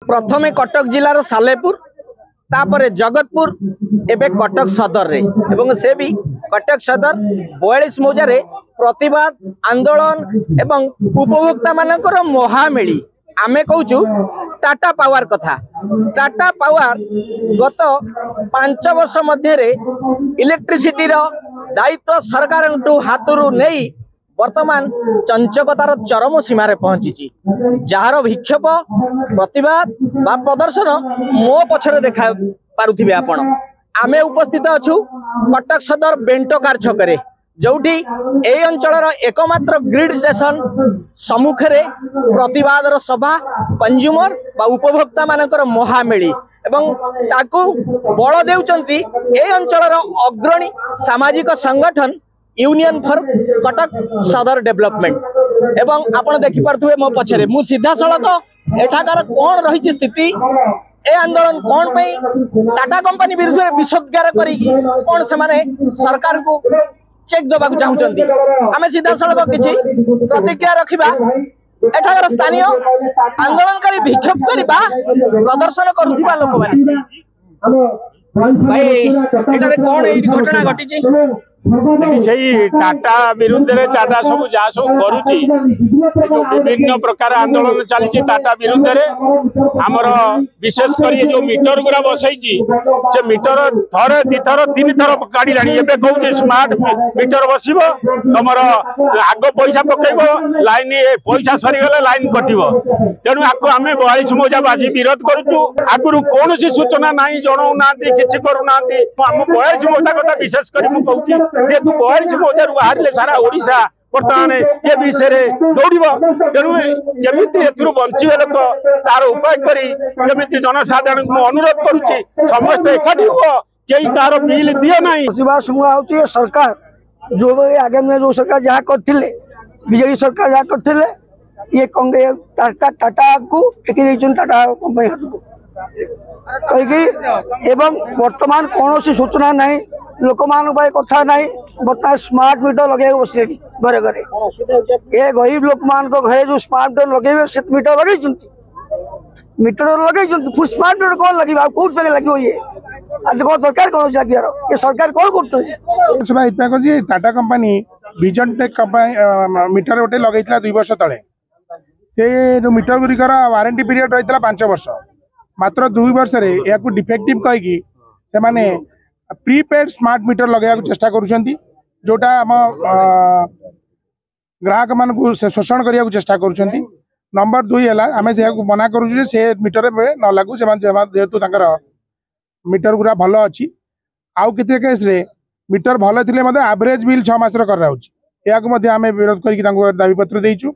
प्रथमे कटक जिलार सालेपुर तापर जगतपुर एवं कटक सदर रे एवं से भी कटक सदर 42 मौजार प्रतिवाद आंदोलन एवं उपभोक्ता मानकर महामेली आमे कहूँ टाटा पावर कथा। टाटा पावर गत 5 वर्ष मध्य इलेक्ट्रिसिटी दायित्व सरकार हाथरू नहीं वर्तमान चंचकतार चरम सीमार पहुंची जार विक्षोभ प्रतिवाद बा प्रदर्शन मो पछरे देखा पारुथिबे आपण। आमे उपस्थित अछु कटक सदर बेंटोकार छकरे जोठी ए अंचलर एकमात्र ग्रिड स्टेशन सम्मुखें प्रतिवाद सभा कंज्यूमर बा उपभोक्ता मानकर महामेली एवं ताकू बल देउचंती ए अंचलर अग्रणी सामाजिक संगठन यूनियन फॉर कटक सदर डेवलपमेंट एवं आपण देखि पारथुए मो पछरे मु सीधा सड़क एठाकार कोन रही स्थिति ए आंदोलन कौन पे टाटा कंपनी विरुद्ध में विषोद्गार करी कौन से माने सरकार को चेक दबा चाहूँगी आम सीधा सड़क किसी प्रतिक्रिया रखा एठाकार स्थानीय आंदोलनकारी विक्षोभ करवा प्रदर्शन करुवा लोक भाई कौन घटना घटी टाटा विरुद्ध टाटा सब जहाँ सब करुच्ची विभिन्न प्रकार आंदोलन चली टाटा विरुद्ध आमर विशेषकर जो मीटर गुरा बसई से मीटर थरे दिथर तीन थर काढ़ कहूँ स्मार्ट मीटर बस तुम आग पैसा पकेब लाइन पैसा सरीगले लाइन कटो तेणु आपको आम 42 मौजाबाजी विरोध करुचु आगु कौन सूचना ना जनाऊ ना कि करूना आम 42 मौजा कथा विशेष कर कहूँ जेतु 42 मौजार बाहर सारा ओडिशा बर्तमान ये विषय दौड़ तेणु जमी बंचे लोक तार उपाय करी जनसाधारण को अनुरोध करुच्ची समस्त एकाठी हुआ कई तार बिल दिए ना सरकार जो आगे में जो सरकार जहाँ करते बीजेपी सरकार जहाँ करते ये टाटा को टाटा कंपनी हाथ को कहीकि एवं वर्तमान कौन सूचना नहीं लोक मान कथा ना बर्तमान स्मार्ट मीटर लगे बस घरे घरे ये गरीब लोक मान घरे जो स्मार्ट मीटर लगे से मीटर लगे फुल स्मार्ट मीटर कौन लगे कौट पे लगे ये आज कौन दरकार कौन लगे ये सरकार कौन कर Tata company vision tech metre गोटे लगे 2 वर्ष तले से जो मीटर गुरिकर वारंटी पीरियड रही 5 वर्ष मात्र 2 वर्ष या डिफेक्टिव कहीकि से प्रीपेड स्मार्ट मीटर लगे चेष्टा करुँच जोटा आम ग्राहक मान शोषण करने को चेष्टा करुँच। नंबर 2 है आम से मना करूँ से मीटर में न लगू जेहेतु मीटर गुरा भल अच्छी आउ कितने केस रे मीटर भल थे एवरेज बिल 6 मास कर आम विरोध कर दाबीपत्र देचु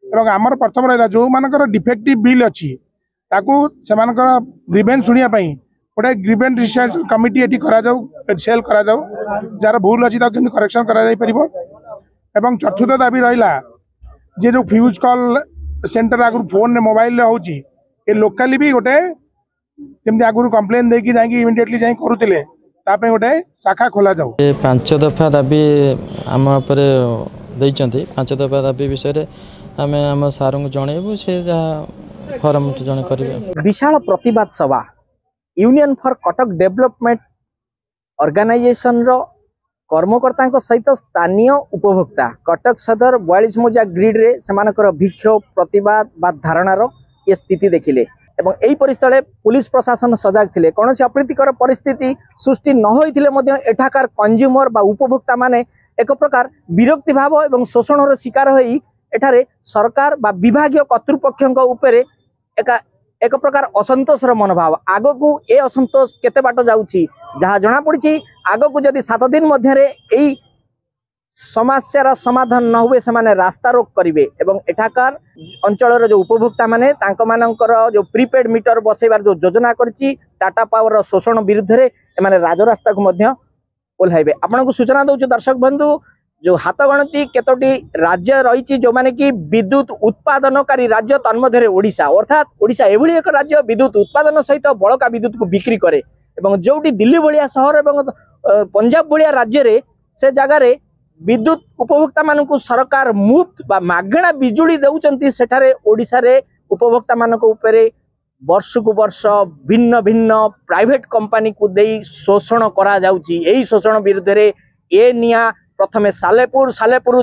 और आमर प्रथम रहा जो मानकर डिफेक्टिव बिल अच्छी ग्रीवेंस शुणापी गोटे ग्रीवेंस रिसर्च कमिटी ये सेल जार भूल अच्छी करेक्शन कर चतुर्थ दाबी रहा जे जो फ्यूज कॉल सेंटर आगु फोन मोबाइल होची ए लोकाली भी गोटे जमी आगु कंप्लेन देकी जाई इमिडिएटली जाई करूतिले तापे गोटे शाखा खोला जाऊ। 5 दफा दाबी आम पर देइचंती 5 दफा दाबी विषय आम आम सार को जनइबू से जहाँ फॉर्म जन करेंगे। विशाल प्रतिवाद सभा union for Cuttack development organisation रो कर्मकर्ता सहित स्थानीय उपभोक्ता कटक सदर 42 मौजा ग्रिड रे सेमानकर विक्षोभ प्रतिवाद बा धारणार ये स्थिति देखिले एवं एही परिस्थिति पुलिस प्रशासन सजाग थिले कौन अप्रीतिकर परिस्थिति सृष्टि न होइथिले मध्य एठाकार कंज्यूमर बा उपभोक्ता माने एक प्रकार विरक्ति भाव एवं शोषण शिकार होई एठारे सरकार बा विभागीय कर्तृपक्षों उपरे एक प्रकार असंतोषर मनोभाव आग को ए असंतोष केते बाट जाउची जहाँ जना पड़ी आग को जदि 7 दिन मध्य समस्यार समाधान न हुए से माने रास्ता रोक करेंगे एवं एठाकार अंचल जो उपभोक्ता माने तांको मानकर जो प्रीपेड मीटर बसैबार जो योजना करछि टाटा पावर शोषण विरुद्ध रे एमाने राजरास्ता को मध्य ओल्हाइबे। आपन को सूचना दउछु दर्शक बंधु जो हाथ गणती केतोटी राज्य रही जो माने कि विद्युत उत्पादनकारी राज्य तन्मध्य ओडिशा अर्थात ओडिशा एभली एक राज्य विद्युत उत्पादन सहित बड़का विद्युत को बिक्री करे एवं जोटी दिल्ली भलिया शहर एवं पंजाब भलिया राज्य रे से जगह रे विद्युत उपभोक्ता मानकु सरकार मुफ्त बा मागणा बिजुली देउचंती सेठारे ओडिशा रे उपभोक्ता मानक उपरे वर्ष को वर्ष भिन्न भिन्न प्राइवेट कंपनी को दे शोषण करा जाउची। एही शोषण विरुद्ध रे ए निया प्रथमे सालेपुर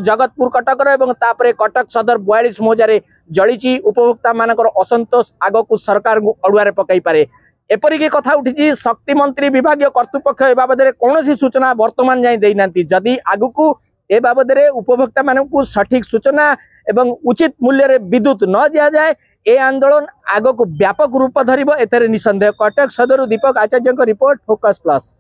जगतपुर कटक तापरे कटक सदर 42 मौजा जली उपभोक्ता मानकर असंतोष आग को सरकार अड़ुआ पकई पारे। एपरिक कथा उठी शक्ति मंत्री विभाग कर्तृपक्ष ए बाबद कौन सूचना वर्तमान जाए देना। जदि आग को ए बाबद उपभोक्ता मान सठिक सूचना एवं उचित मूल्य रे विद्युत न दिया जाए ए आंदोलन आग को व्यापक रूप धरिबो एथरे निसंदेह। कटक सदर दीपक आचार्य रिपोर्ट, फोकस प्लस।